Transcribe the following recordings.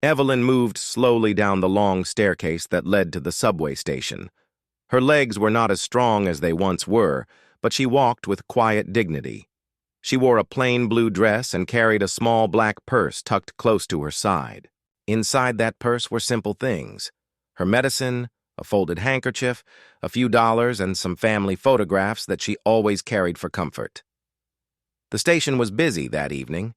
Evelyn moved slowly down the long staircase that led to the subway station. Her legs were not as strong as they once were, but she walked with quiet dignity. She wore a plain blue dress and carried a small black purse tucked close to her side. Inside that purse were simple things: her medicine, a folded handkerchief, a few dollars, and some family photographs that she always carried for comfort. The station was busy that evening.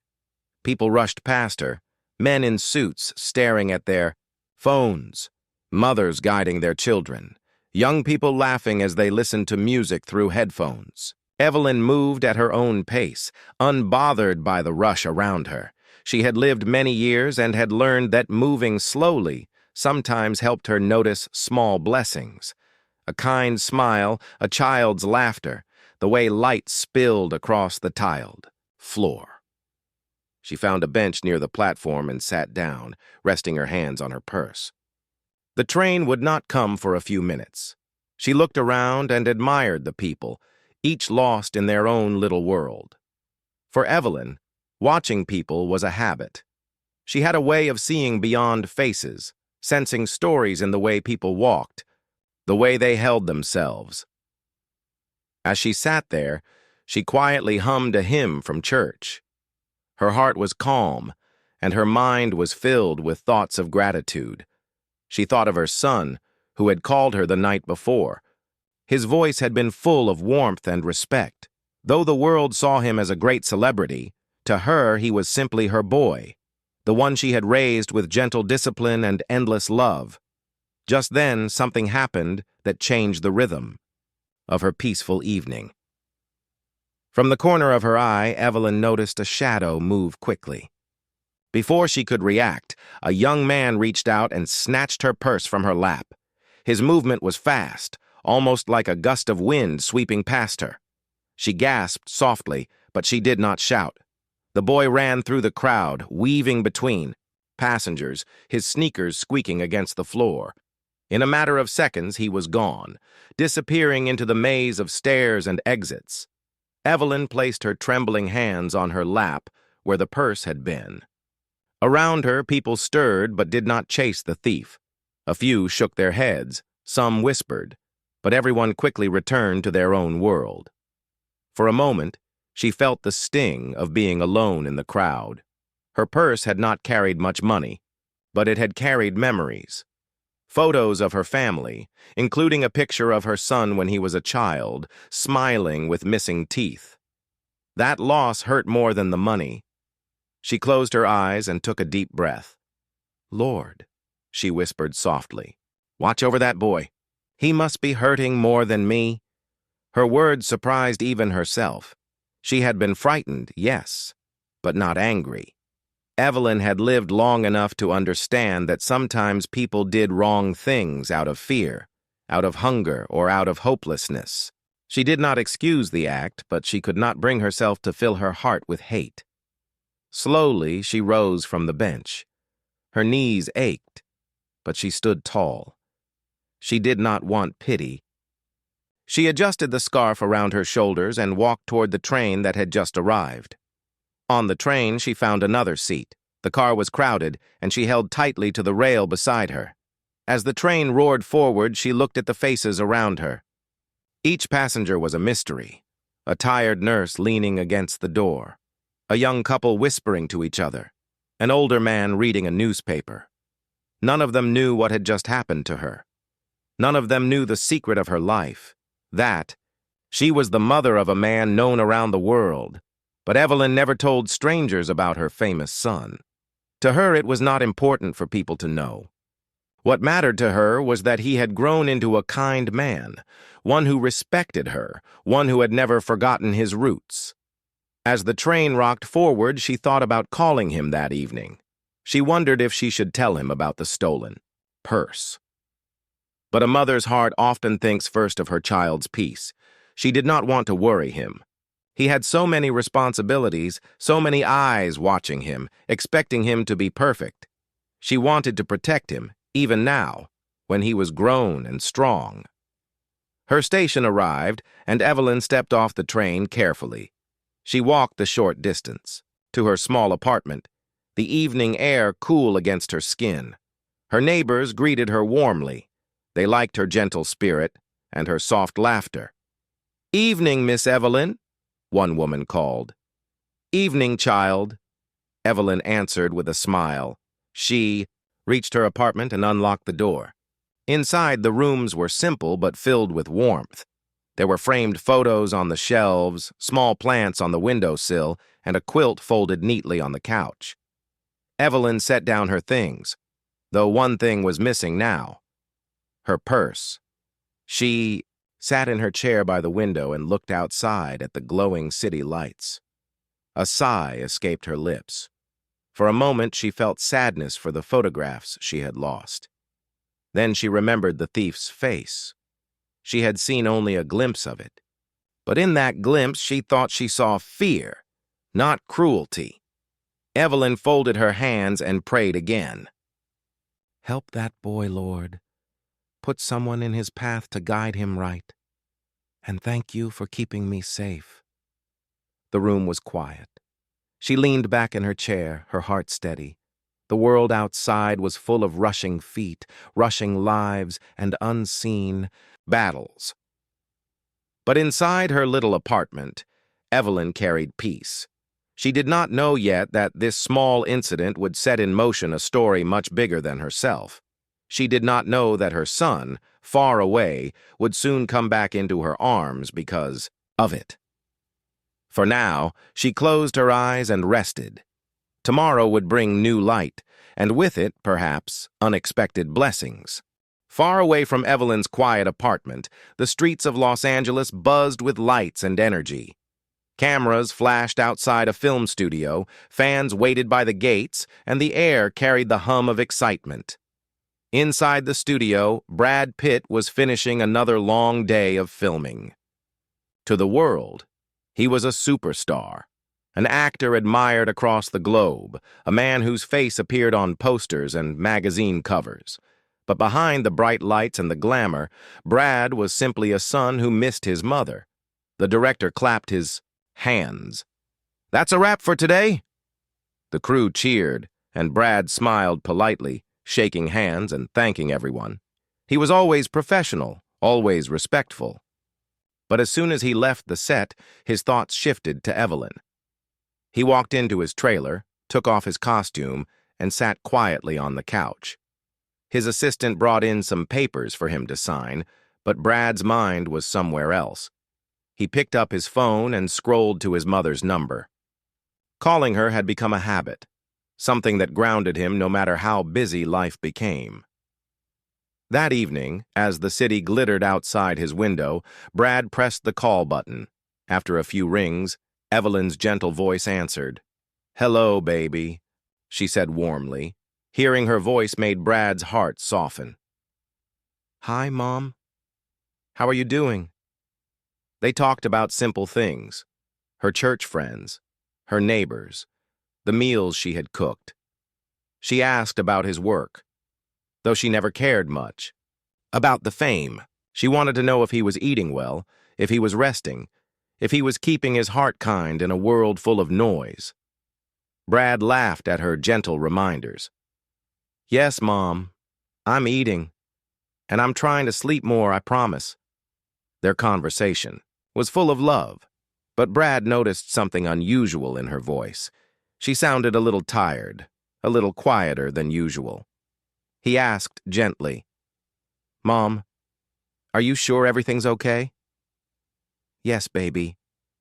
People rushed past her, men in suits staring at their phones, mothers guiding their children, young people laughing as they listened to music through headphones. Evelyn moved at her own pace, unbothered by the rush around her. She had lived many years and had learned that moving slowly sometimes helped her notice small blessings. A kind smile, a child's laughter, the way light spilled across the tiled floor. She found a bench near the platform and sat down, resting her hands on her purse. The train would not come for a few minutes. She looked around and admired the people, each lost in their own little world. For Evelyn, watching people was a habit. She had a way of seeing beyond faces, sensing stories in the way people walked, the way they held themselves. As she sat there, she quietly hummed a hymn from church. Her heart was calm, and her mind was filled with thoughts of gratitude. She thought of her son, who had called her the night before. His voice had been full of warmth and respect. Though the world saw him as a great celebrity, to her he was simply her boy, the one she had raised with gentle discipline and endless love. Just then, something happened that changed the rhythm of her peaceful evening. From the corner of her eye, Evelyn noticed a shadow move quickly. Before she could react, a young man reached out and snatched her purse from her lap. His movement was fast, almost like a gust of wind sweeping past her. She gasped softly, but she did not shout. The boy ran through the crowd, weaving between passengers, his sneakers squeaking against the floor. In a matter of seconds, he was gone, disappearing into the maze of stairs and exits. Evelyn placed her trembling hands on her lap, where the purse had been. Around her, people stirred but did not chase the thief. A few shook their heads, some whispered, but everyone quickly returned to their own world. For a moment, she felt the sting of being alone in the crowd. Her purse had not carried much money, but it had carried memories. Photos of her family, including a picture of her son when he was a child, smiling with missing teeth. That loss hurt more than the money. She closed her eyes and took a deep breath. "Lord," she whispered softly, "watch over that boy. He must be hurting more than me." Her words surprised even herself. She had been frightened, yes, but not angry. Evelyn had lived long enough to understand that sometimes people did wrong things out of fear, out of hunger, or out of hopelessness. She did not excuse the act, but she could not bring herself to fill her heart with hate. Slowly, she rose from the bench. Her knees ached, but she stood tall. She did not want pity. She adjusted the scarf around her shoulders and walked toward the train that had just arrived. On the train, she found another seat. The car was crowded, and she held tightly to the rail beside her. As the train roared forward, she looked at the faces around her. Each passenger was a mystery: a tired nurse leaning against the door, a young couple whispering to each other, an older man reading a newspaper. None of them knew what had just happened to her. None of them knew the secret of her life, that she was the mother of a man known around the world. But Evelyn never told strangers about her famous son. To her, it was not important for people to know. What mattered to her was that he had grown into a kind man, one who respected her, one who had never forgotten his roots. As the train rocked forward, she thought about calling him that evening. She wondered if she should tell him about the stolen purse. But a mother's heart often thinks first of her child's peace. She did not want to worry him. He had so many responsibilities, so many eyes watching him, expecting him to be perfect. She wanted to protect him, even now, when he was grown and strong. Her station arrived, and Evelyn stepped off the train carefully. She walked the short distance to her small apartment. the evening air cool against her skin. Her neighbors greeted her warmly. They liked her gentle spirit and her soft laughter. "Evening, Miss Evelyn," one woman called. "Evening, child," Evelyn answered with a smile. She reached her apartment and unlocked the door. Inside, the rooms were simple but filled with warmth. There were framed photos on the shelves, small plants on the windowsill, and a quilt folded neatly on the couch. Evelyn set down her things, though one thing was missing now: her purse. She sat in her chair by the window and looked outside at the glowing city lights. A sigh escaped her lips. For a moment, she felt sadness for the photographs she had lost. Then she remembered the thief's face. She had seen only a glimpse of it. But in that glimpse, she thought she saw fear, not cruelty. Evelyn folded her hands and prayed again. "Help that boy, Lord. Put someone in his path to guide him right. And thank you for keeping me safe." The room was quiet. She leaned back in her chair, her heart steady. The world outside was full of rushing feet, rushing lives, and unseen battles. But inside her little apartment, Evelyn carried peace. She did not know yet that this small incident would set in motion a story much bigger than herself. She did not know that her son, far away, would soon come back into her arms because of it. For now, she closed her eyes and rested. Tomorrow would bring new light, and with it, perhaps, unexpected blessings. Far away from Evelyn's quiet apartment, the streets of Los Angeles buzzed with lights and energy. Cameras flashed outside a film studio, fans waited by the gates, and the air carried the hum of excitement. Inside the studio, Brad Pitt was finishing another long day of filming. To the world, he was a superstar, an actor admired across the globe, a man whose face appeared on posters and magazine covers. But behind the bright lights and the glamour, Brad was simply a son who missed his mother. The director clapped his hands. "That's a wrap for today." The crew cheered, and Brad smiled politely, shaking hands and thanking everyone. He was always professional, always respectful. But as soon as he left the set, his thoughts shifted to Evelyn. He walked into his trailer, took off his costume, and sat quietly on the couch. His assistant brought in some papers for him to sign, but Brad's mind was somewhere else. He picked up his phone and scrolled to his mother's number. Calling her had become a habit, something that grounded him no matter how busy life became. That evening, as the city glittered outside his window, Brad pressed the call button. After a few rings, Evelyn's gentle voice answered. "Hello, baby," she said warmly. Hearing her voice made Brad's heart soften. "Hi, Mom. How are you doing?" They talked about simple things: her church friends, her neighbors, the meals she had cooked. She asked about his work, though she never cared much. About the fame. She wanted to know if he was eating well, if he was resting, if he was keeping his heart kind in a world full of noise. Brad laughed at her gentle reminders. "Yes, Mom, I'm eating, and I'm trying to sleep more, I promise." Their conversation was full of love, but Brad noticed something unusual in her voice. She sounded a little tired, a little quieter than usual. He asked gently, "Mom, are you sure everything's okay?" "Yes, baby,"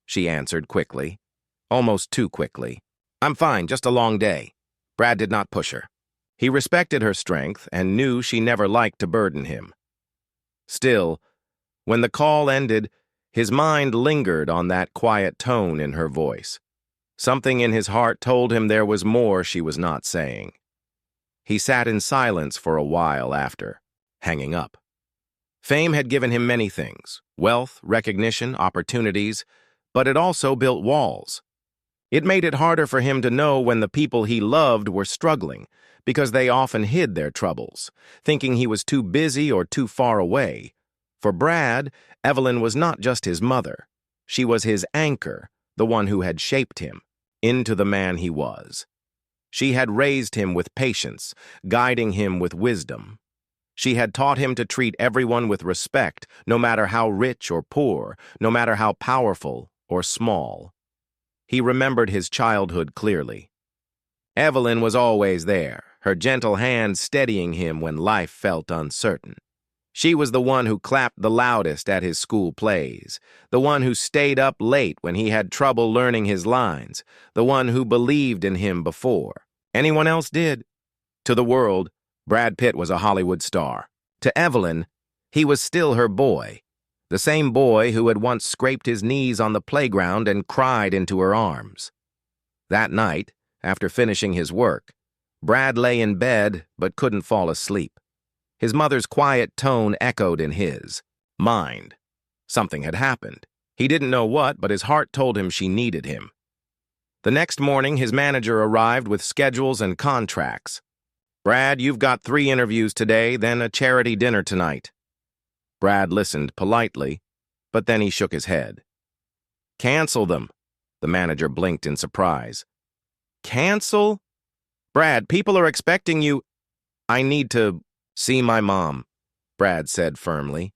she answered quickly, almost too quickly. "I'm fine, just a long day." Brad did not push her. He respected her strength and knew she never liked to burden him. Still, when the call ended, his mind lingered on that quiet tone in her voice. Something in his heart told him there was more she was not saying. He sat in silence for a while after, hanging up. Fame had given him many things: wealth, recognition, opportunities, but it also built walls. It made it harder for him to know when the people he loved were struggling, because they often hid their troubles, thinking he was too busy or too far away. For Brad, Evelyn was not just his mother. She was his anchor, the one who had shaped him into the man he was. She had raised him with patience, guiding him with wisdom. She had taught him to treat everyone with respect, no matter how rich or poor, no matter how powerful or small. He remembered his childhood clearly. Evelyn was always there, her gentle hand steadying him when life felt uncertain. She was the one who clapped the loudest at his school plays, the one who stayed up late when he had trouble learning his lines, the one who believed in him before anyone else did. To the world, Brad Pitt was a Hollywood star. To Evelyn, he was still her boy, the same boy who had once scraped his knees on the playground and cried into her arms. That night, after finishing his work, Brad lay in bed but couldn't fall asleep. His mother's quiet tone echoed in his mind. Something had happened. He didn't know what, but his heart told him she needed him. The next morning, his manager arrived with schedules and contracts. "Brad, you've got 3 interviews today, then a charity dinner tonight." Brad listened politely, but then he shook his head. "Cancel them." The manager blinked in surprise. "Cancel? Brad, people are expecting you." "I need to see my mom," Brad said firmly.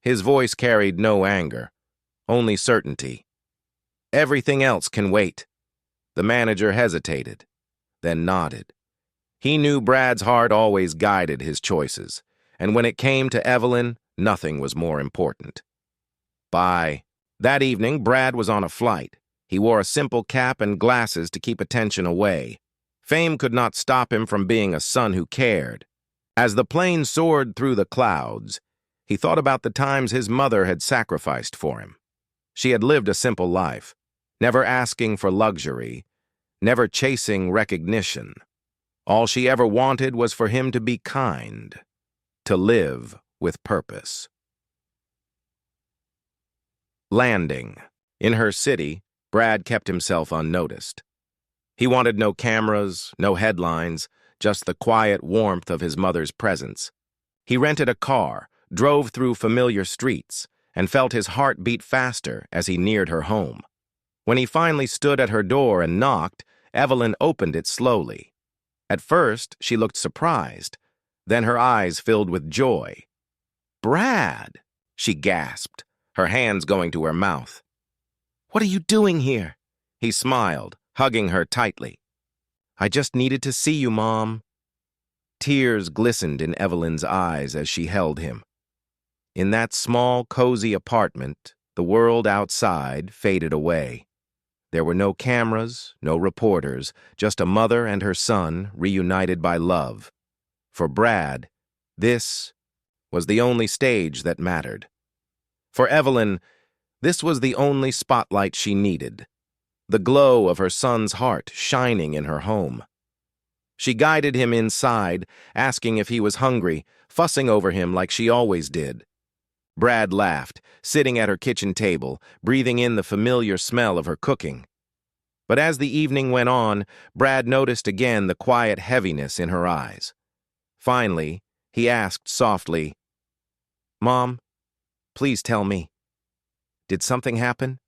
His voice carried no anger, only certainty. "Everything else can wait." The manager hesitated, then nodded. He knew Brad's heart always guided his choices, and when it came to Evelyn, nothing was more important. By that evening, Brad was on a flight. He wore a simple cap and glasses to keep attention away. Fame could not stop him from being a son who cared. As the plane soared through the clouds, he thought about the times his mother had sacrificed for him. She had lived a simple life, never asking for luxury, never chasing recognition. All she ever wanted was for him to be kind, to live with purpose. Landing. In her city, Brad kept himself unnoticed. He wanted no cameras, no headlines, just the quiet warmth of his mother's presence. He rented a car, drove through familiar streets, and felt his heart beat faster as he neared her home. When he finally stood at her door and knocked, Evelyn opened it slowly. At first, she looked surprised. Then her eyes filled with joy. "Brad!" she gasped, her hands going to her mouth. "What are you doing here?" He smiled, hugging her tightly. "I just needed to see you, Mom." Tears glistened in Evelyn's eyes as she held him. In that small, cozy apartment, the world outside faded away. There were no cameras, no reporters, just a mother and her son reunited by love. For Brad, this was the only stage that mattered. For Evelyn, this was the only spotlight she needed, the glow of her son's heart shining in her home. She guided him inside, asking if he was hungry, fussing over him like she always did. Brad laughed, sitting at her kitchen table, breathing in the familiar smell of her cooking. But as the evening went on, Brad noticed again the quiet heaviness in her eyes. Finally, he asked softly, "Mom, please tell me, did something happen?"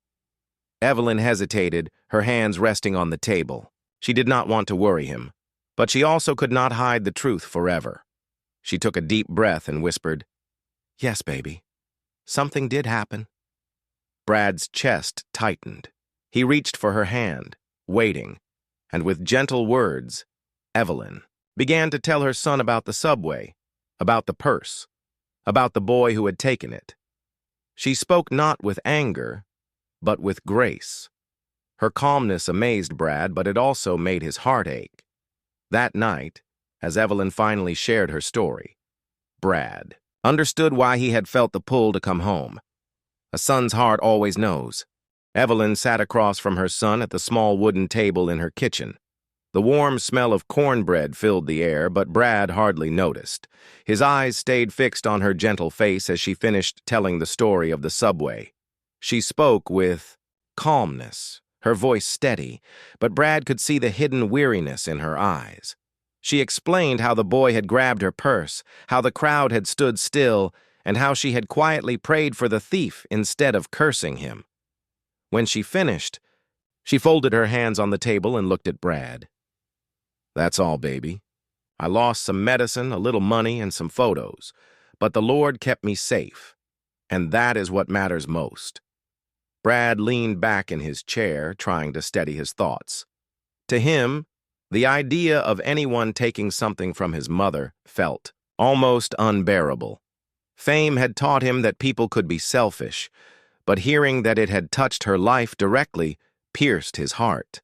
Evelyn hesitated, her hands resting on the table. She did not want to worry him, but she also could not hide the truth forever. She took a deep breath and whispered, "Yes, baby. Something did happen." Brad's chest tightened. He reached for her hand, waiting, and with gentle words, Evelyn began to tell her son about the subway, about the purse, about the boy who had taken it. She spoke not with anger, but with grace. Her calmness amazed Brad, but it also made his heart ache. That night, as Evelyn finally shared her story, Brad understood why he had felt the pull to come home. A son's heart always knows. Evelyn sat across from her son at the small wooden table in her kitchen. The warm smell of cornbread filled the air, but Brad hardly noticed. His eyes stayed fixed on her gentle face as she finished telling the story of the subway. She spoke with calmness, her voice steady, but Brad could see the hidden weariness in her eyes. She explained how the boy had grabbed her purse, how the crowd had stood still, and how she had quietly prayed for the thief instead of cursing him. When she finished, she folded her hands on the table and looked at Brad. That's all, baby. I lost some medicine, a little money, and some photos, but the Lord kept me safe, and that is what matters most. Brad leaned back in his chair, trying to steady his thoughts. To him, the idea of anyone taking something from his mother felt almost unbearable. Fame had taught him that people could be selfish, but hearing that it had touched her life directly pierced his heart.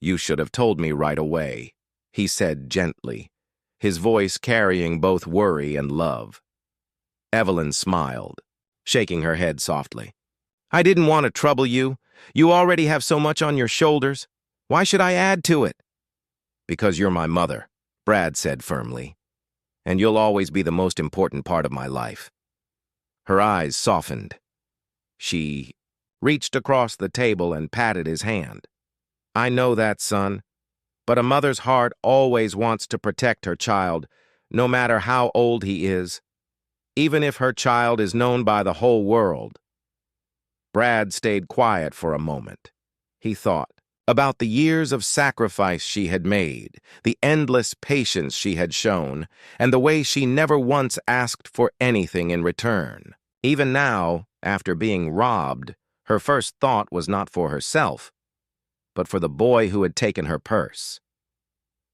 "You should have told me right away," he said gently, his voice carrying both worry and love. Evelyn smiled, shaking her head softly. "I didn't want to trouble you. You already have so much on your shoulders. Why should I add to it?" "Because you're my mother," Brad said firmly, "and you'll always be the most important part of my life." Her eyes softened. She reached across the table and patted his hand. "I know that, son, but a mother's heart always wants to protect her child, no matter how old he is, even if her child is known by the whole world." Brad stayed quiet for a moment. He thought about the years of sacrifice she had made, the endless patience she had shown, and the way she never once asked for anything in return. Even now, after being robbed, her first thought was not for herself, but for the boy who had taken her purse.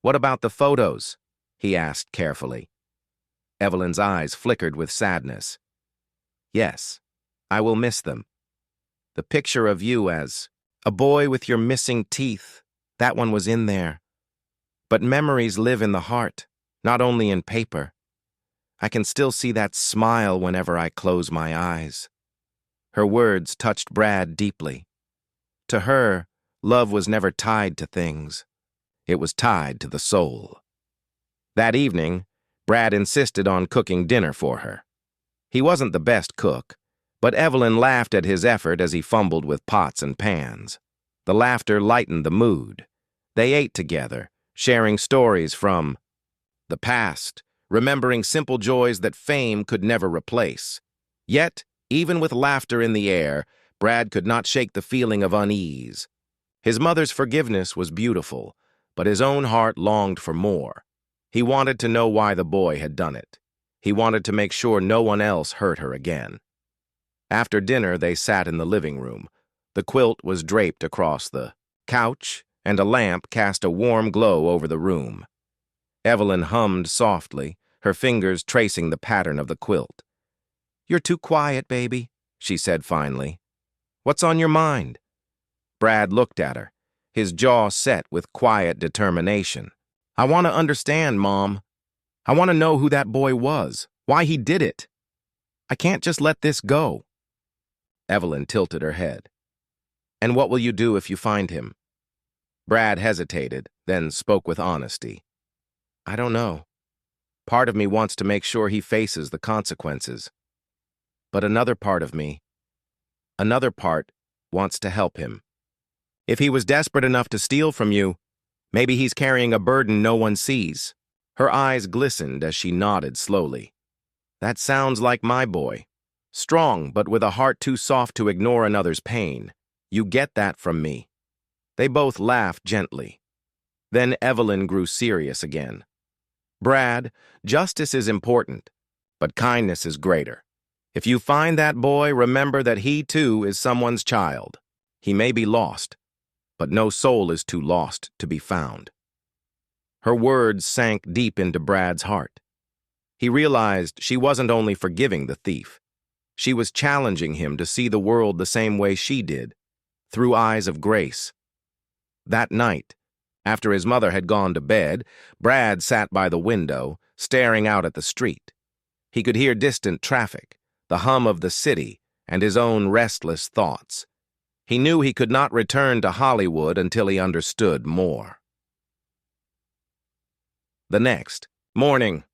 "What about the photos?" he asked carefully. Evelyn's eyes flickered with sadness. "Yes, I will miss them. The picture of you as a boy with your missing teeth, that one was in there. But memories live in the heart, not only in paper. I can still see that smile whenever I close my eyes." Her words touched Brad deeply. To her, love was never tied to things. It was tied to the soul. That evening, Brad insisted on cooking dinner for her. He wasn't the best cook, but Evelyn laughed at his effort as he fumbled with pots and pans. The laughter lightened the mood. They ate together, sharing stories from the past, remembering simple joys that fame could never replace. Yet, even with laughter in the air, Brad could not shake the feeling of unease. His mother's forgiveness was beautiful, but his own heart longed for more. He wanted to know why the boy had done it. He wanted to make sure no one else hurt her again. After dinner, they sat in the living room. The quilt was draped across the couch, and a lamp cast a warm glow over the room. Evelyn hummed softly, her fingers tracing the pattern of the quilt. "You're too quiet, baby," she said finally. "What's on your mind?" Brad looked at her, his jaw set with quiet determination. "I want to understand, Mom. I want to know who that boy was, why he did it. I can't just let this go." Evelyn tilted her head. "And what will you do if you find him?" Brad hesitated, then spoke with honesty. "I don't know. Part of me wants to make sure he faces the consequences. But another part, wants to help him. If he was desperate enough to steal from you, maybe he's carrying a burden no one sees." Her eyes glistened as she nodded slowly. "That sounds like my boy. Strong, but with a heart too soft to ignore another's pain. You get that from me." They both laughed gently. Then Evelyn grew serious again. "Brad, justice is important, but kindness is greater. If you find that boy, remember that he too is someone's child. He may be lost, but no soul is too lost to be found." Her words sank deep into Brad's heart. He realized she wasn't only forgiving the thief. She was challenging him to see the world the same way she did, through eyes of grace. That night, after his mother had gone to bed, Brad sat by the window, staring out at the street. He could hear distant traffic, the hum of the city, and his own restless thoughts. He knew he could not return to Hollywood until he understood more. The next morning,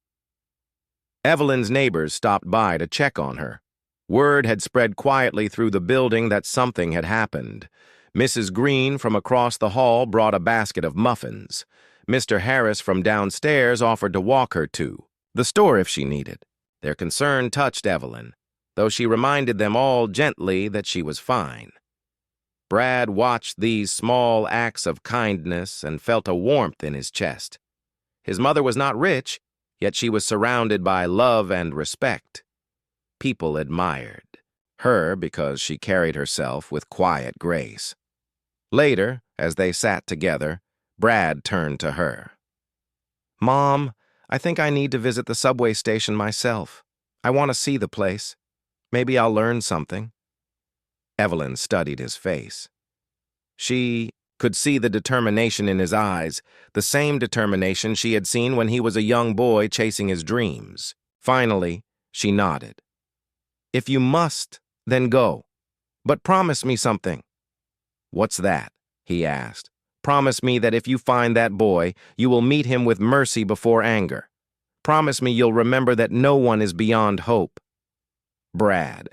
Evelyn's neighbors stopped by to check on her. Word had spread quietly through the building that something had happened. Mrs. Green from across the hall brought a basket of muffins. Mr. Harris from downstairs offered to walk her to the store if she needed. Their concern touched Evelyn, though she reminded them all gently that she was fine. Brad watched these small acts of kindness and felt a warmth in his chest. His mother was not rich, yet she was surrounded by love and respect. People admired her because she carried herself with quiet grace. Later, as they sat together, Brad turned to her. "Mom, I think I need to visit the subway station myself. I want to see the place. Maybe I'll learn something." Evelyn studied his face. She could see the determination in his eyes, the same determination she had seen when he was a young boy chasing his dreams. Finally, she nodded. "If you must, then go. But promise me something." "What's that?" he asked. "Promise me that if you find that boy, you will meet him with mercy before anger. Promise me you'll remember that no one is beyond hope." Brad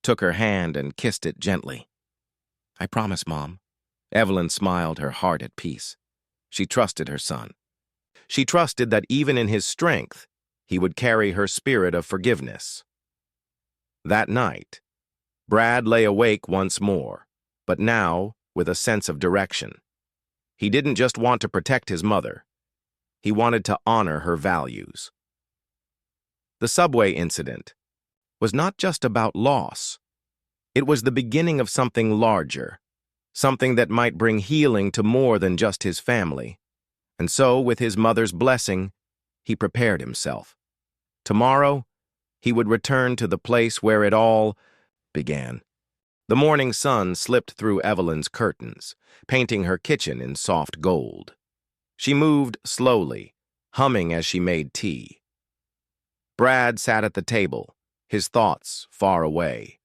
took her hand and kissed it gently. "I promise, Mom." Evelyn smiled, her heart at peace. She trusted her son. She trusted that even in his strength, he would carry her spirit of forgiveness. That night, Brad lay awake once more, but now with a sense of direction. He didn't just want to protect his mother. He wanted to honor her values. The subway incident was not just about loss. It was the beginning of something larger, something that might bring healing to more than just his family. And so, with his mother's blessing, he prepared himself. Tomorrow, he would return to the place where it all began. The morning sun slipped through Evelyn's curtains, painting her kitchen in soft gold. She moved slowly, humming as she made tea. Brad sat at the table, his thoughts far away.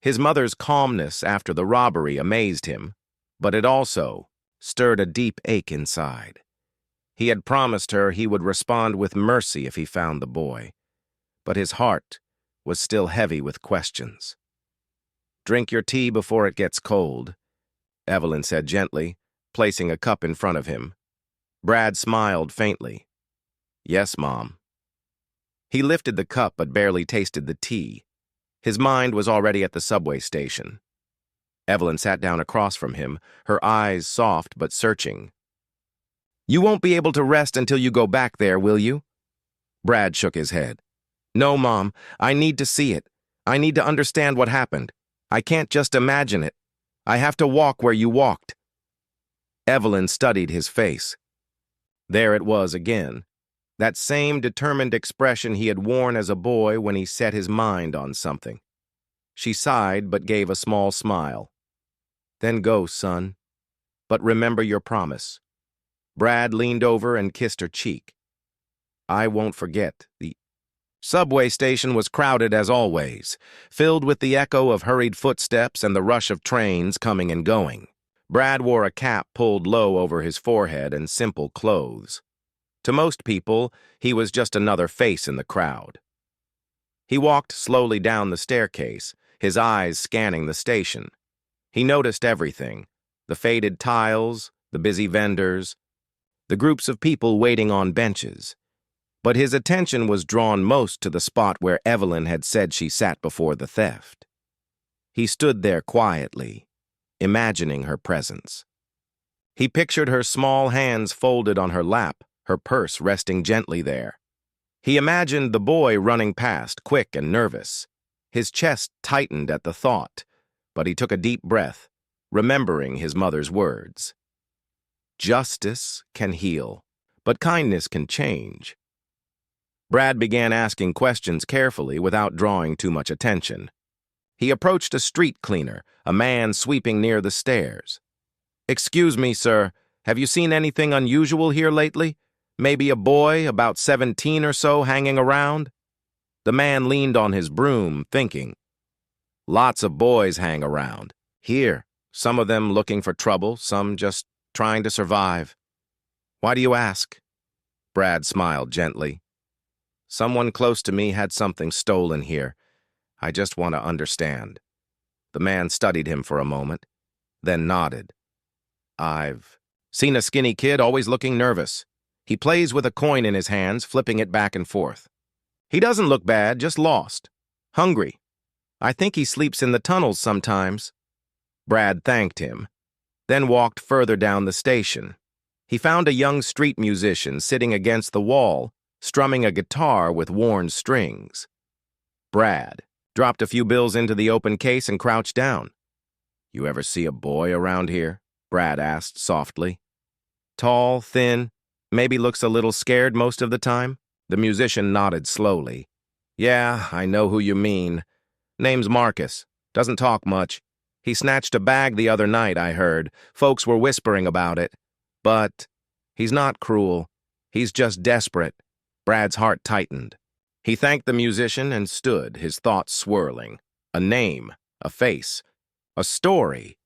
His mother's calmness after the robbery amazed him, but it also stirred a deep ache inside. He had promised her he would respond with mercy if he found the boy, but his heart was still heavy with questions. "Drink your tea before it gets cold," Evelyn said gently, placing a cup in front of him. Brad smiled faintly. "Yes, Mom." He lifted the cup but barely tasted the tea. His mind was already at the subway station. Evelyn sat down across from him, her eyes soft but searching. "You won't be able to rest until you go back there, will you?" Brad shook his head. "No, Mom. I need to see it. I need to understand what happened. I can't just imagine it. I have to walk where you walked." Evelyn studied his face. There it was again, that same determined expression he had worn as a boy when he set his mind on something. She sighed but gave a small smile. "Then go, son. But remember your promise." Brad leaned over and kissed her cheek. "I won't forget." The subway station was crowded as always, filled with the echo of hurried footsteps and the rush of trains coming and going. Brad wore a cap pulled low over his forehead and simple clothes. To most people, he was just another face in the crowd. He walked slowly down the staircase, his eyes scanning the station. He noticed everything: the faded tiles, the busy vendors, the groups of people waiting on benches. But his attention was drawn most to the spot where Evelyn had said she sat before the theft. He stood there quietly, imagining her presence. He pictured her small hands folded on her lap, her purse resting gently there. He imagined the boy running past, quick and nervous. His chest tightened at the thought, but he took a deep breath, remembering his mother's words. Justice can heal, but kindness can change. Brad began asking questions carefully without drawing too much attention. He approached a street cleaner, a man sweeping near the stairs. "Excuse me, sir, have you seen anything unusual here lately? Maybe a boy, about 17 or so, hanging around?" The man leaned on his broom, thinking. "Lots of boys hang around here, some of them looking for trouble, some just trying to survive." "Why do you ask?" Brad smiled gently. "Someone close to me had something stolen here. I just want to understand." The man studied him for a moment, then nodded. "I've seen a skinny kid always looking nervous. He plays with a coin in his hands, flipping it back and forth. He doesn't look bad, just lost. Hungry. I think he sleeps in the tunnels sometimes." Brad thanked him, then walked further down the station. He found a young street musician sitting against the wall, strumming a guitar with worn strings. Brad dropped a few bills into the open case and crouched down. "You ever see a boy around here?" Brad asked softly. "Tall, thin, maybe looks a little scared most of the time?" The musician nodded slowly. "Yeah, I know who you mean. Name's Marcus. Doesn't talk much. He snatched a bag the other night, I heard. Folks were whispering about it. But he's not cruel. He's just desperate." Brad's heart tightened. He thanked the musician and stood, his thoughts swirling. A name, a face, a story.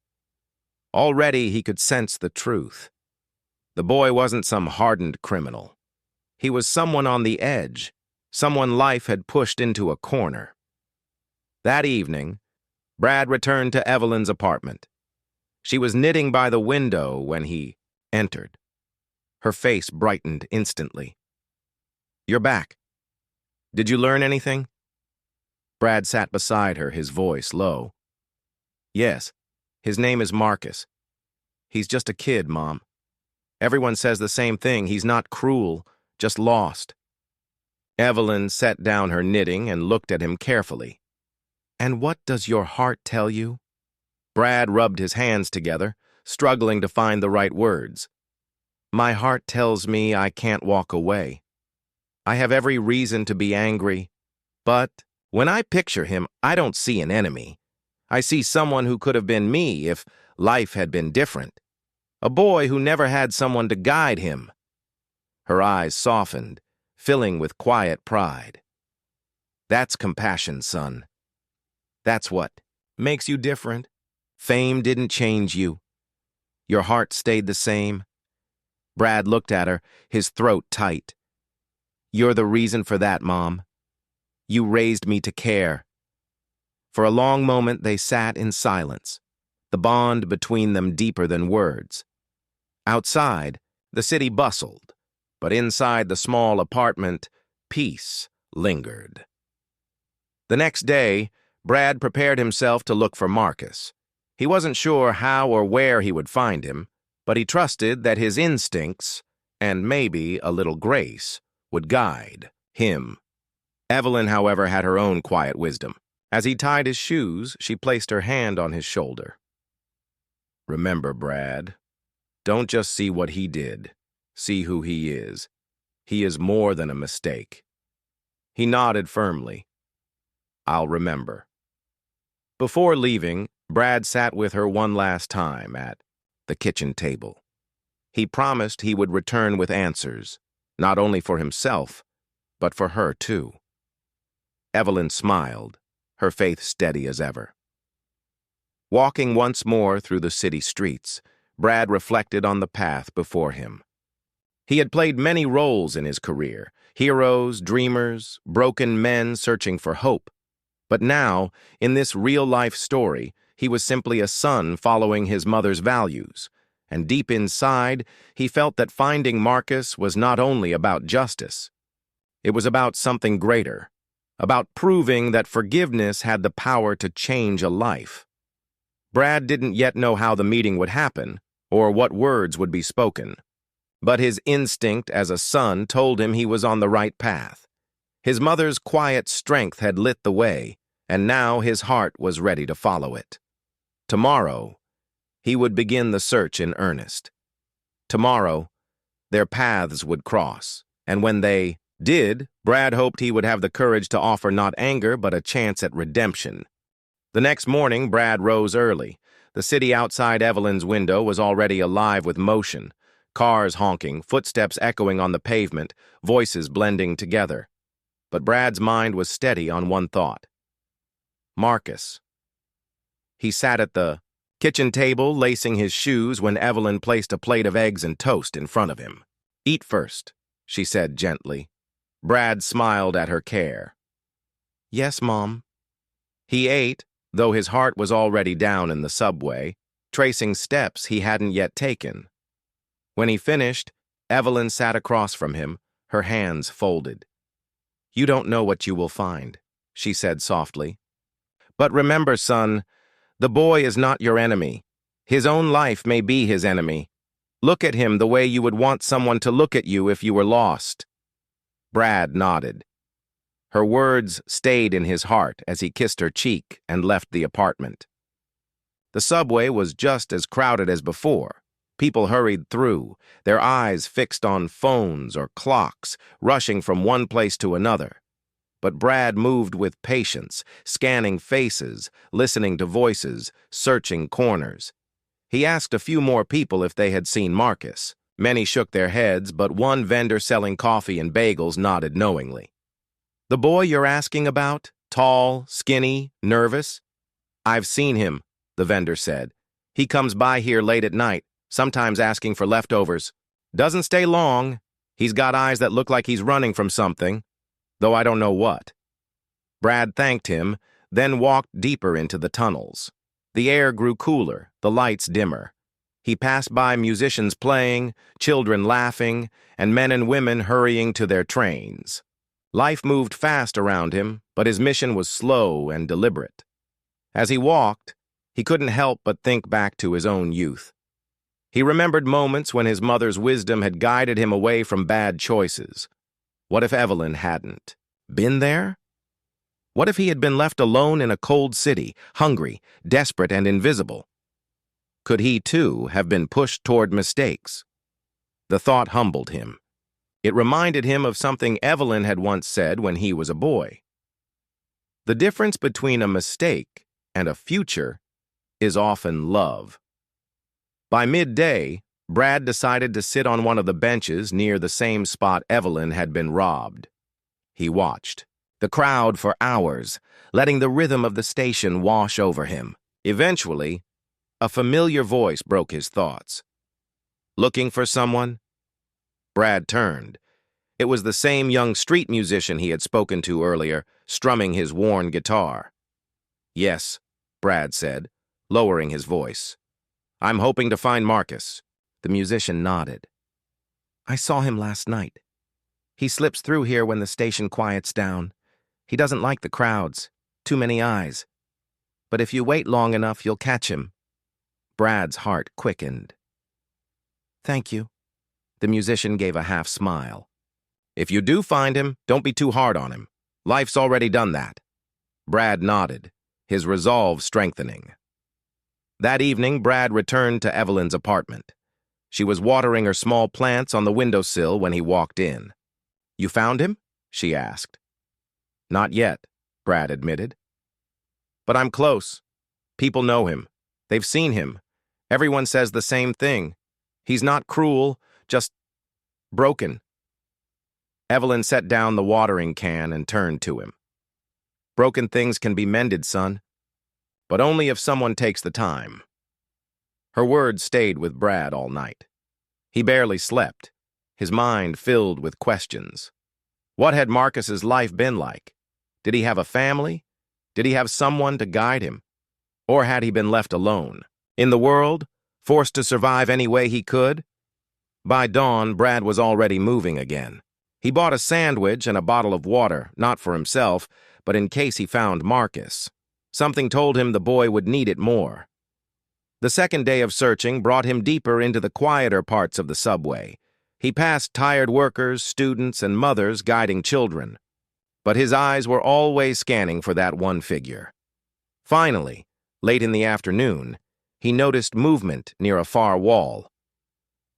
Already he could sense the truth. The boy wasn't some hardened criminal. He was someone on the edge, someone life had pushed into a corner. That evening, Brad returned to Evelyn's apartment. She was knitting by the window when he entered. Her face brightened instantly. "You're back. Did you learn anything?" Brad sat beside her, his voice low. "Yes, his name is Marcus. He's just a kid, Mom. Everyone says the same thing. He's not cruel, just lost." Evelyn set down her knitting and looked at him carefully. "And what does your heart tell you?" Brad rubbed his hands together, struggling to find the right words. "My heart tells me I can't walk away. I have every reason to be angry, but when I picture him, I don't see an enemy. I see someone who could have been me if life had been different. A boy who never had someone to guide him." Her eyes softened, filling with quiet pride. "That's compassion, son. That's what makes you different. Fame didn't change you. Your heart stayed the same." Brad looked at her, his throat tight. "You're the reason for that, Mom. You raised me to care." For a long moment they sat in silence, the bond between them deeper than words. Outside, the city bustled, but inside the small apartment, peace lingered. The next day, Brad prepared himself to look for Marcus. He wasn't sure how or where he would find him, but he trusted that his instincts, and maybe a little grace, would guide him. Evelyn, however, had her own quiet wisdom. As he tied his shoes, she placed her hand on his shoulder. "Remember, Brad, don't just see what he did. See who he is. He is more than a mistake." He nodded firmly. "I'll remember." Before leaving, Brad sat with her one last time at the kitchen table. He promised he would return with answers, not only for himself, but for her too. Evelyn smiled, her faith steady as ever. Walking once more through the city streets, Brad reflected on the path before him. He had played many roles in his career, heroes, dreamers, broken men searching for hope. But now, in this real-life story, he was simply a son following his mother's values, and deep inside, he felt that finding Marcus was not only about justice. It was about something greater, about proving that forgiveness had the power to change a life. Brad didn't yet know how the meeting would happen, or what words would be spoken. But his instinct as a son told him he was on the right path. His mother's quiet strength had lit the way, and now his heart was ready to follow it. Tomorrow, he would begin the search in earnest. Tomorrow, their paths would cross, and when they did, Brad hoped he would have the courage to offer not anger but a chance at redemption. The next morning, Brad rose early. The city outside Evelyn's window was already alive with motion. Cars honking, footsteps echoing on the pavement, voices blending together. But Brad's mind was steady on one thought. Marcus. He sat at the kitchen table, lacing his shoes, when Evelyn placed a plate of eggs and toast in front of him. "Eat first," she said gently. Brad smiled at her care. "Yes, Mom." He ate, though his heart was already down in the subway, tracing steps he hadn't yet taken. When he finished, Evelyn sat across from him, her hands folded. "You don't know what you will find," she said softly. "But remember, son, The boy is not your enemy. His own life may be his enemy. Look at him the way you would want someone to look at you if you were lost." Brad nodded. Her words stayed in his heart as he kissed her cheek and left the apartment. The subway was just as crowded as before. People hurried through, their eyes fixed on phones or clocks, rushing from one place to another. But Brad moved with patience, scanning faces, listening to voices, searching corners. He asked a few more people if they had seen Marcus. Many shook their heads, but one vendor selling coffee and bagels nodded knowingly. "The boy you're asking about? Tall, skinny, nervous?" "I've seen him," the vendor said. "He comes by here late at night, sometimes asking for leftovers. Doesn't stay long. He's got eyes that look like he's running from something, though I don't know what." Brad thanked him, then walked deeper into the tunnels. The air grew cooler, the lights dimmer. He passed by musicians playing, children laughing, and men and women hurrying to their trains. Life moved fast around him, but his mission was slow and deliberate. As he walked, he couldn't help but think back to his own youth. He remembered moments when his mother's wisdom had guided him away from bad choices. What if Evelyn hadn't been there? What if he had been left alone in a cold city, hungry, desperate, and invisible? Could he, too, have been pushed toward mistakes? The thought humbled him. It reminded him of something Evelyn had once said when he was a boy. The difference between a mistake and a future is often love. By midday, Brad decided to sit on one of the benches near the same spot Evelyn had been robbed. He watched the crowd for hours, letting the rhythm of the station wash over him. Eventually, a familiar voice broke his thoughts. "Looking for someone?" Brad turned. It was the same young street musician he had spoken to earlier, strumming his worn guitar. "Yes," Brad said, lowering his voice. "I'm hoping to find Marcus." The musician nodded. "I saw him last night. He slips through here when the station quiets down. He doesn't like the crowds, too many eyes. But if you wait long enough, you'll catch him." Brad's heart quickened. "Thank you." The musician gave a half smile. "If you do find him, don't be too hard on him. Life's already done that." Brad nodded, his resolve strengthening. That evening, Brad returned to Evelyn's apartment. She was watering her small plants on the windowsill when he walked in. "You found him?" she asked. "Not yet," Brad admitted. "But I'm close. People know him. They've seen him. Everyone says the same thing. He's not cruel, just broken." Evelyn set down the watering can and turned to him. "Broken things can be mended, son, but only if someone takes the time." Her words stayed with Brad all night. He barely slept, his mind filled with questions. What had Marcus's life been like? Did he have a family? Did he have someone to guide him? Or had he been left alone, in the world, forced to survive any way he could? By dawn, Brad was already moving again. He bought a sandwich and a bottle of water, not for himself, but in case he found Marcus. Something told him the boy would need it more. The second day of searching brought him deeper into the quieter parts of the subway. He passed tired workers, students, and mothers guiding children. But his eyes were always scanning for that one figure. Finally, late in the afternoon, he noticed movement near a far wall.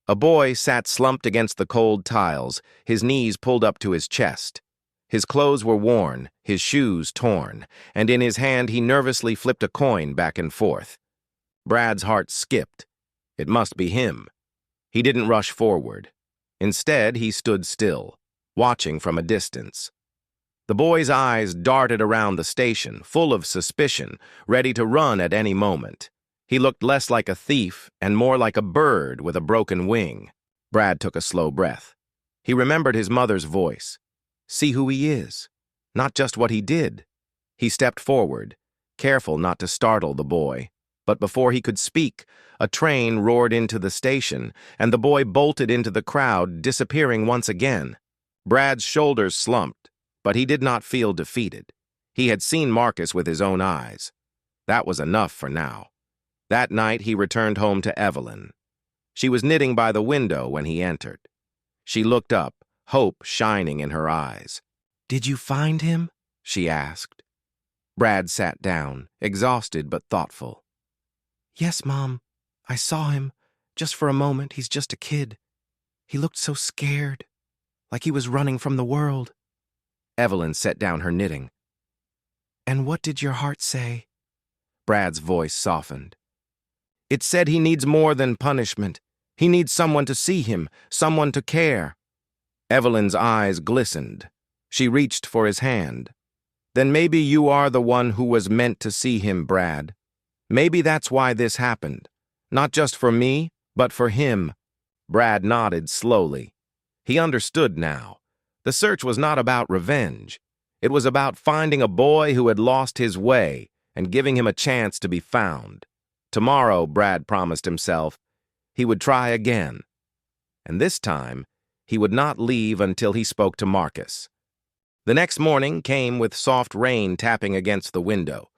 A boy sat slumped against the cold tiles, his knees pulled up to his chest. His clothes were worn, his shoes torn, and in his hand he nervously flipped a coin back and forth. Brad's heart skipped. It must be him. He didn't rush forward. Instead, he stood still, watching from a distance. The boy's eyes darted around the station, full of suspicion, ready to run at any moment. He looked less like a thief and more like a bird with a broken wing. Brad took a slow breath. He remembered his mother's voice. See who he is, not just what he did. He stepped forward, careful not to startle the boy. But before he could speak, a train roared into the station, and the boy bolted into the crowd, disappearing once again. Brad's shoulders slumped, but he did not feel defeated. He had seen Marcus with his own eyes. That was enough for now. That night, he returned home to Evelyn. She was knitting by the window when he entered. She looked up, hope shining in her eyes. "Did you find him?" she asked. Brad sat down, exhausted but thoughtful. "Yes, Mom. I saw him. Just for a moment. He's just a kid. He looked so scared, like he was running from the world." Evelyn set down her knitting. "And what did your heart say?" Brad's voice softened. "It said he needs more than punishment. He needs someone to see him, someone to care." Evelyn's eyes glistened. She reached for his hand. "Then maybe you are the one who was meant to see him, Brad. Maybe that's why this happened. Not just for me, but for him." Brad nodded slowly. He understood now. The search was not about revenge. It was about finding a boy who had lost his way and giving him a chance to be found. Tomorrow, Brad promised himself, he would try again. And this time, he would not leave until he spoke to Marcus. The next morning came with soft rain tapping against the window.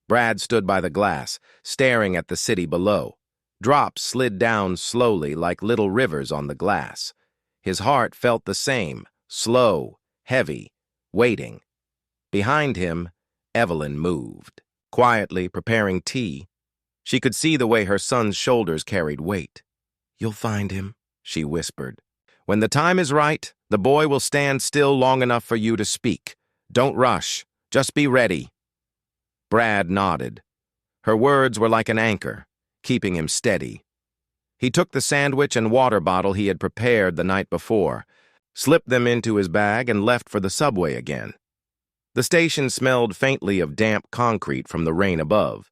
Brad stood by the glass, staring at the city below. Drops slid down slowly like little rivers on the glass. His heart felt the same, slow, heavy, waiting. Behind him, Evelyn moved, quietly preparing tea. She could see the way her son's shoulders carried weight. "You'll find him," she whispered. "When the time is right, the boy will stand still long enough for you to speak. Don't rush. Just be ready." Brad nodded. Her words were like an anchor, keeping him steady. He took the sandwich and water bottle he had prepared the night before, slipped them into his bag, and left for the subway again. The station smelled faintly of damp concrete from the rain above.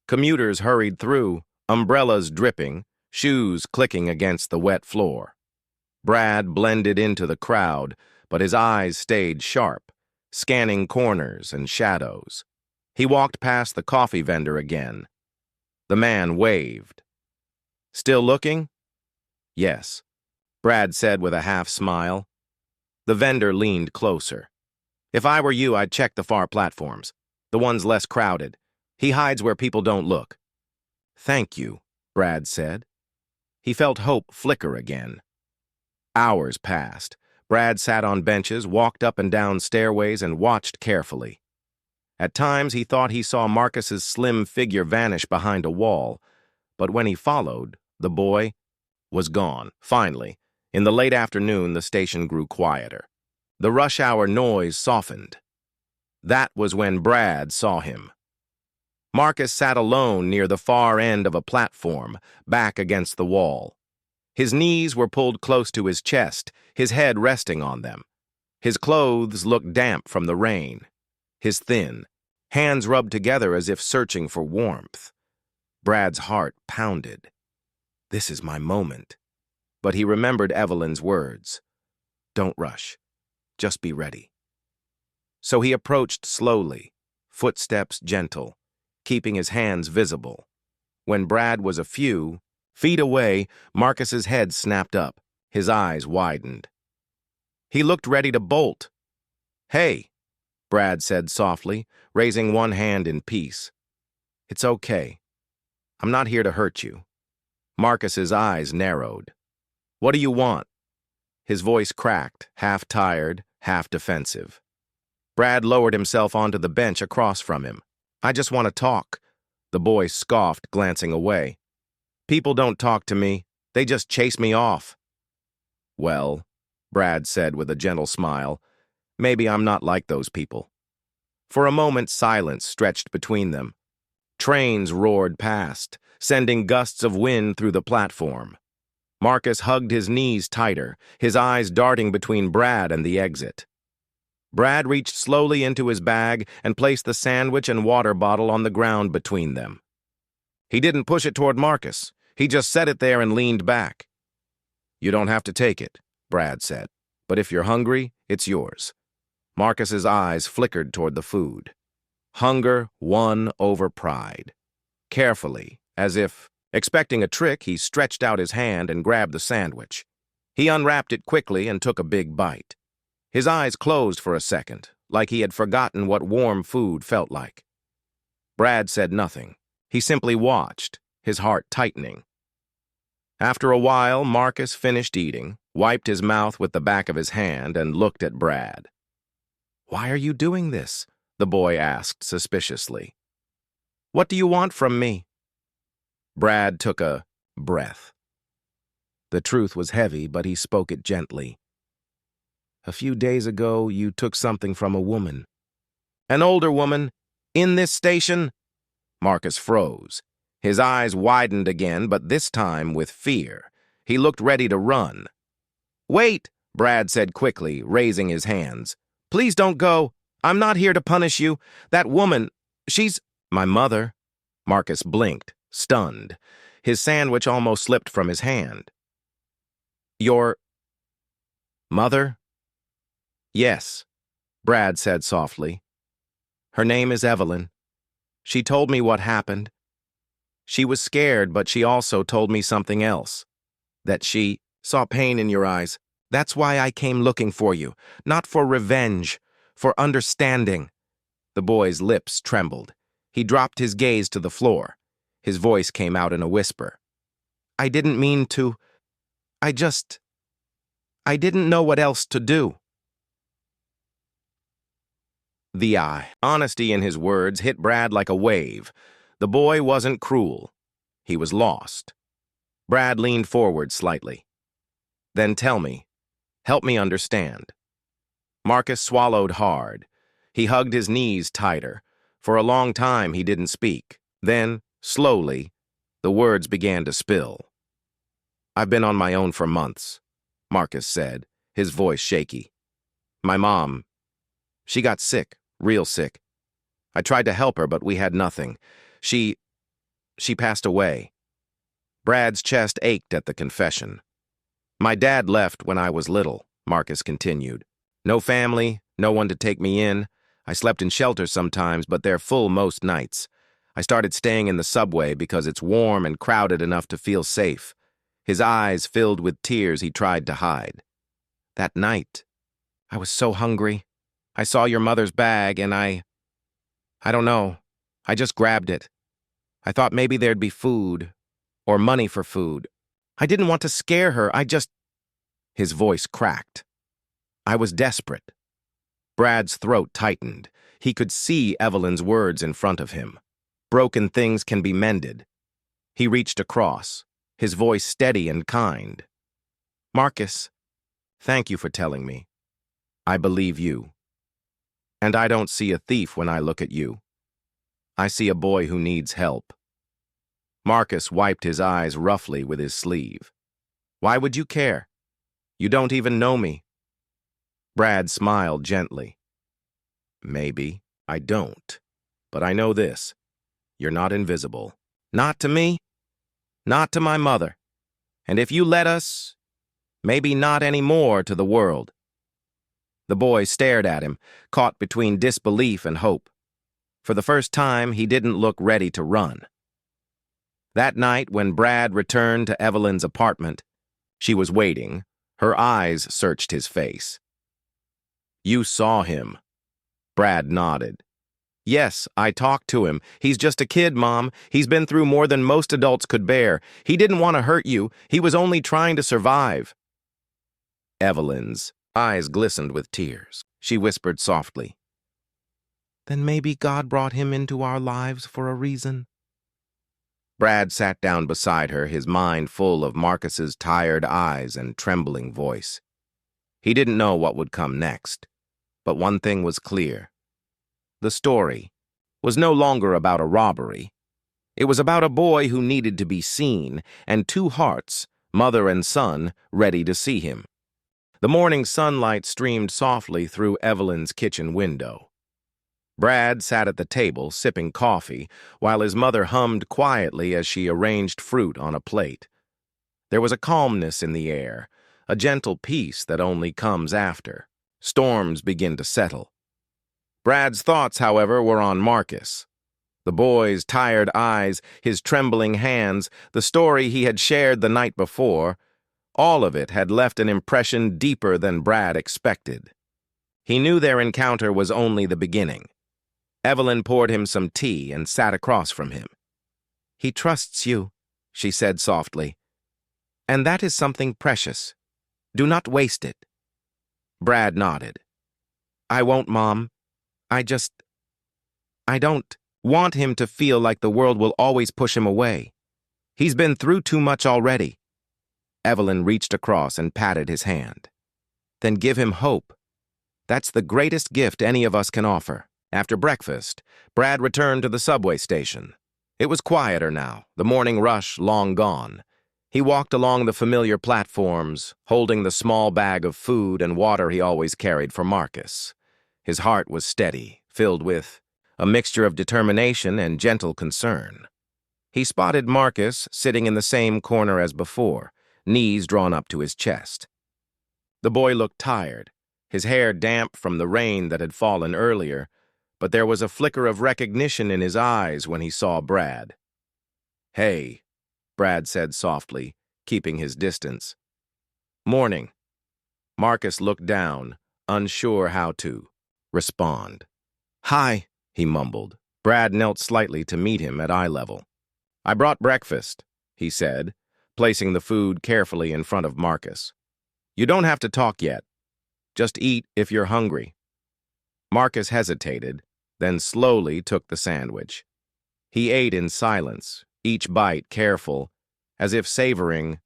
Commuters hurried through, umbrellas dripping, shoes clicking against the wet floor. Brad blended into the crowd, but his eyes stayed sharp, scanning corners and shadows. He walked past the coffee vendor again. The man waved. "Still looking?" "Yes," Brad said with a half smile. The vendor leaned closer. "If I were you, I'd check the far platforms, the ones less crowded. He hides where people don't look." "Thank you," Brad said. He felt hope flicker again. Hours passed. Brad sat on benches, walked up and down stairways, and watched carefully. At times, he thought he saw Marcus's slim figure vanish behind a wall, but when he followed, the boy was gone. Finally, in the late afternoon, the station grew quieter. The rush hour noise softened. That was when Brad saw him. Marcus sat alone near the far end of a platform, back against the wall. His knees were pulled close to his chest, his head resting on them. His clothes looked damp from the rain. His thin, hands rubbed together as if searching for warmth. Brad's heart pounded. This is my moment. But he remembered Evelyn's words. Don't rush. Just be ready. So he approached slowly, footsteps gentle, keeping his hands visible. When Brad was a few feet away, Marcus's head snapped up, his eyes widened. He looked ready to bolt. Hey, Brad said softly, raising one hand in peace. It's okay. I'm not here to hurt you. Marcus's eyes narrowed. What do you want? His voice cracked, half tired, half defensive. Brad lowered himself onto the bench across from him. I just want to talk. The boy scoffed, glancing away. People don't talk to me. They just chase me off. Well, Brad said with a gentle smile, maybe I'm not like those people. For a moment, silence stretched between them. Trains roared past, sending gusts of wind through the platform. Marcus hugged his knees tighter, his eyes darting between Brad and the exit. Brad reached slowly into his bag and placed the sandwich and water bottle on the ground between them. He didn't push it toward Marcus. He just set it there and leaned back. You don't have to take it, Brad said, but if you're hungry, it's yours. Marcus's eyes flickered toward the food. Hunger won over pride. Carefully, as if expecting a trick, he stretched out his hand and grabbed the sandwich. He unwrapped it quickly and took a big bite. His eyes closed for a second, like he had forgotten what warm food felt like. Brad said nothing. He simply watched, his heart tightening. After a while, Marcus finished eating, wiped his mouth with the back of his hand, and looked at Brad. "Why are you doing this?" the boy asked suspiciously. "What do you want from me?" Brad took a breath. The truth was heavy, but he spoke it gently. "A few days ago, you took something from a woman." "An older woman? In this station?" Marcus froze. His eyes widened again, but this time with fear. He looked ready to run. "Wait," Brad said quickly, raising his hands. "Please don't go. I'm not here to punish you. That woman, she's my mother." Marcus blinked, stunned. His sandwich almost slipped from his hand. "Your mother?" "Yes," Brad said softly. "Her name is Evelyn. She told me what happened. She was scared, but she also told me something else. That she saw pain in your eyes. That's why I came looking for you. Not for revenge, for understanding." The boy's lips trembled. He dropped his gaze to the floor. His voice came out in a whisper. "I didn't mean to. I didn't know what else to do." The honesty in his words hit Brad like a wave. The boy wasn't cruel. He was lost. Brad leaned forward slightly. "Then tell me. Help me understand." Marcus swallowed hard. He hugged his knees tighter. For a long time he didn't speak. Then, slowly, the words began to spill. "I've been on my own for months," Marcus said, his voice shaky. "My mom, she got sick, real sick. I tried to help her, but we had nothing. She passed away." Brad's chest ached at the confession. "My dad left when I was little," Marcus continued. "No family, no one to take me in. I slept in shelters sometimes, but they're full most nights. I started staying in the subway because it's warm and crowded enough to feel safe." His eyes filled with tears he tried to hide. "That night, I was so hungry. I saw your mother's bag and I don't know. I just grabbed it. I thought maybe there'd be food, or money for food. I didn't want to scare her, His voice cracked. "I was desperate." Brad's throat tightened. He could see Evelyn's words in front of him. "Broken things can be mended." He reached across, his voice steady and kind. "Marcus, thank you for telling me. I believe you. And I don't see a thief when I look at you. I see a boy who needs help." Marcus wiped his eyes roughly with his sleeve. "Why would you care? You don't even know me." Brad smiled gently. "Maybe I don't, but I know this. You're not invisible. Not to me, not to my mother. And if you let us, maybe not anymore to the world." The boy stared at him, caught between disbelief and hope. For the first time, he didn't look ready to run. That night, when Brad returned to Evelyn's apartment, she was waiting. Her eyes searched his face. "You saw him." Brad nodded. "Yes, I talked to him. He's just a kid, Mom. He's been through more than most adults could bear. He didn't want to hurt you. He was only trying to survive." Evelyn's eyes glistened with tears. She whispered softly, "Then maybe God brought him into our lives for a reason." Brad sat down beside her, his mind full of Marcus's tired eyes and trembling voice. He didn't know what would come next, but one thing was clear. The story was no longer about a robbery. It was about a boy who needed to be seen, and two hearts, mother and son, ready to see him. The morning sunlight streamed softly through Evelyn's kitchen window. Brad sat at the table, sipping coffee, while his mother hummed quietly as she arranged fruit on a plate. There was a calmness in the air, a gentle peace that only comes after storms begin to settle. Brad's thoughts, however, were on Marcus. The boy's tired eyes, his trembling hands, the story he had shared the night before, all of it had left an impression deeper than Brad expected. He knew their encounter was only the beginning. Evelyn poured him some tea and sat across from him. "He trusts you," she said softly. "And that is something precious. Do not waste it." Brad nodded. "I won't, Mom. I don't want him to feel like the world will always push him away. He's been through too much already." Evelyn reached across and patted his hand. "Then give him hope. That's the greatest gift any of us can offer." After breakfast, Brad returned to the subway station. It was quieter now, the morning rush long gone. He walked along the familiar platforms, holding the small bag of food and water he always carried for Marcus. His heart was steady, filled with a mixture of determination and gentle concern. He spotted Marcus sitting in the same corner as before, knees drawn up to his chest. The boy looked tired, his hair damp from the rain that had fallen earlier, but there was a flicker of recognition in his eyes when he saw Brad. "Hey," Brad said softly, keeping his distance. "Morning." Marcus looked down, unsure how to respond. "Hi," he mumbled. Brad knelt slightly to meet him at eye level. "I brought breakfast," he said, placing the food carefully in front of Marcus. "You don't have to talk yet. Just eat if you're hungry." Marcus hesitated, then slowly took the sandwich. He ate in silence, each bite careful, as if savoring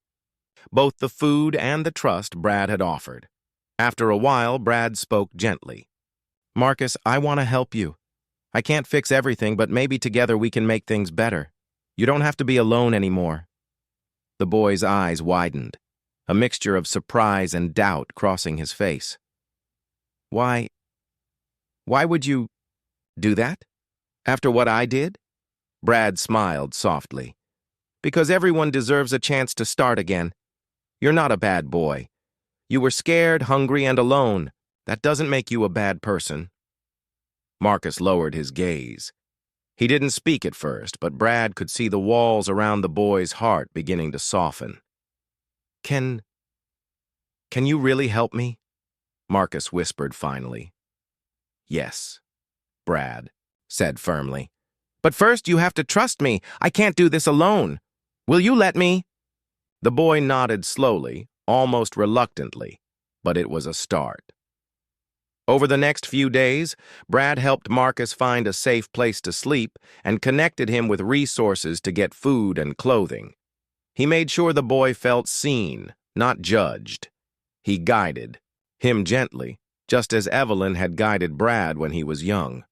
both the food and the trust Brad had offered. After a while, Brad spoke gently. "Marcus, I want to help you. I can't fix everything, but maybe together we can make things better. You don't have to be alone anymore." The boy's eyes widened, a mixture of surprise and doubt crossing his face. Why would you do that? After what I did?" Brad smiled softly. "Because everyone deserves a chance to start again. You're not a bad boy. You were scared, hungry, and alone. That doesn't make you a bad person." Marcus lowered his gaze. He didn't speak at first, but Brad could see the walls around the boy's heart beginning to soften. Can you really help me?" Marcus whispered finally. "Yes," Brad said firmly. "But first you have to trust me. I can't do this alone. Will you let me?" The boy nodded slowly, almost reluctantly, but it was a start. Over the next few days, Brad helped Marcus find a safe place to sleep and connected him with resources to get food and clothing. He made sure the boy felt seen, not judged. He guided him gently, just as Evelyn had guided Brad when he was young.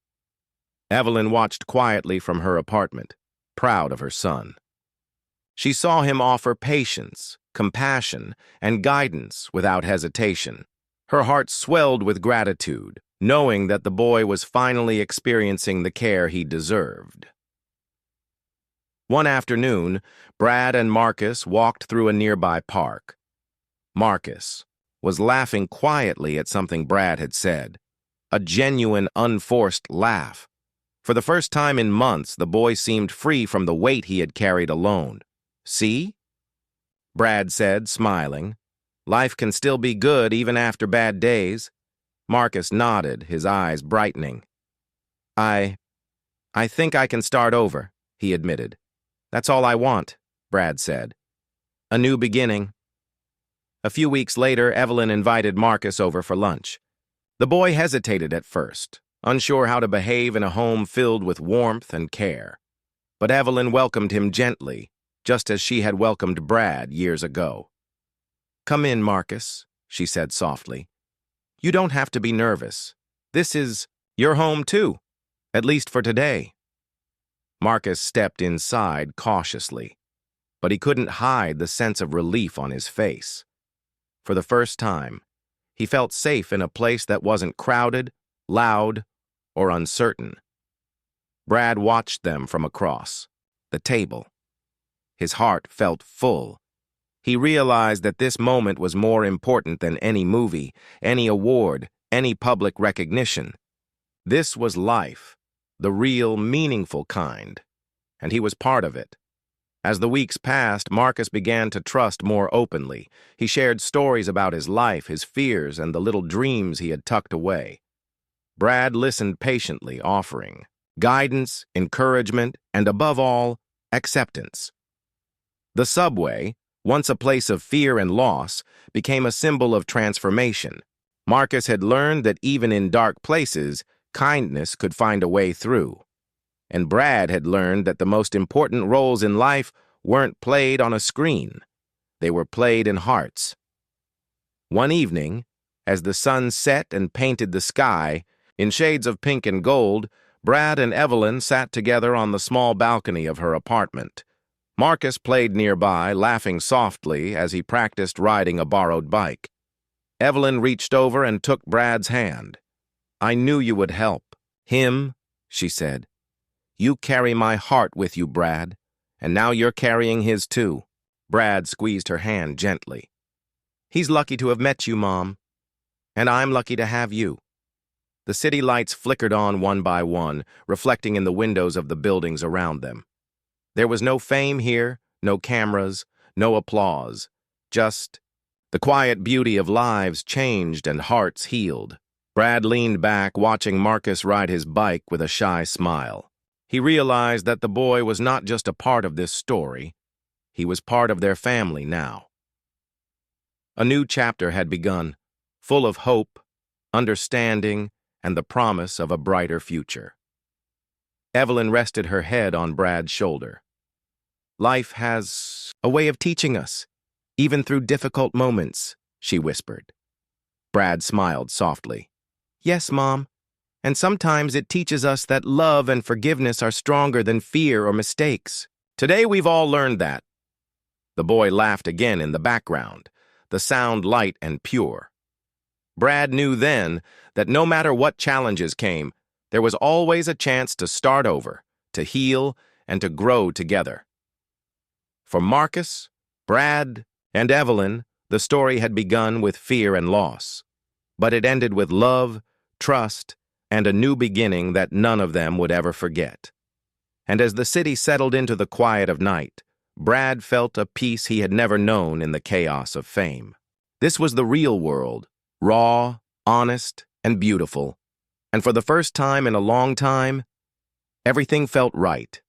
Evelyn watched quietly from her apartment, proud of her son. She saw him offer patience, compassion, and guidance without hesitation. Her heart swelled with gratitude, knowing that the boy was finally experiencing the care he deserved. One afternoon, Brad and Marcus walked through a nearby park. Marcus was laughing quietly at something Brad had said, a genuine, unforced laugh. For the first time in months, the boy seemed free from the weight he had carried alone. "See?" Brad said, smiling. "Life can still be good even after bad days." Marcus nodded, his eyes brightening. I think I can start over," he admitted. "That's all I want," Brad said. "A new beginning." A few weeks later, Evelyn invited Marcus over for lunch. The boy hesitated at first, unsure how to behave in a home filled with warmth and care. But Evelyn welcomed him gently, just as she had welcomed Brad years ago. "Come in, Marcus," she said softly. "You don't have to be nervous. This is your home too, at least for today." Marcus stepped inside cautiously, but he couldn't hide the sense of relief on his face. For the first time, he felt safe in a place that wasn't crowded, loud, or uncertain. Brad watched them from across the table. His heart felt full. He realized that this moment was more important than any movie, any award, any public recognition. This was life, the real, meaningful kind, and he was part of it. As the weeks passed, Marcus began to trust more openly. He shared stories about his life, his fears, and the little dreams he had tucked away. Brad listened patiently, offering guidance, encouragement, and above all, acceptance. The subway, once a place of fear and loss, became a symbol of transformation. Marcus had learned that even in dark places, kindness could find a way through. And Brad had learned that the most important roles in life weren't played on a screen. They were played in hearts. One evening, as the sun set and painted the sky, in shades of pink and gold, Brad and Evelyn sat together on the small balcony of her apartment. Marcus played nearby, laughing softly as he practiced riding a borrowed bike. Evelyn reached over and took Brad's hand. "I knew you would help. Him," she said. "You carry my heart with you, Brad, and now you're carrying his too." Brad squeezed her hand gently. "He's lucky to have met you, Mom, and I'm lucky to have you." The city lights flickered on one by one, reflecting in the windows of the buildings around them. There was no fame here, no cameras, no applause, just the quiet beauty of lives changed and hearts healed. Brad leaned back, watching Marcus ride his bike with a shy smile. He realized that the boy was not just a part of this story. He was part of their family now. A new chapter had begun, full of hope, understanding, and the promise of a brighter future. Evelyn rested her head on Brad's shoulder. "Life has a way of teaching us, even through difficult moments," she whispered. Brad smiled softly. "Yes, Mom, and sometimes it teaches us that love and forgiveness are stronger than fear or mistakes. Today we've all learned that." The boy laughed again in the background, the sound light and pure. Brad knew then that no matter what challenges came, there was always a chance to start over, to heal, and to grow together. For Marcus, Brad, and Evelyn, the story had begun with fear and loss, but it ended with love, trust, and a new beginning that none of them would ever forget. And as the city settled into the quiet of night, Brad felt a peace he had never known in the chaos of fame. This was the real world, raw, honest, and beautiful. And for the first time in a long time, everything felt right.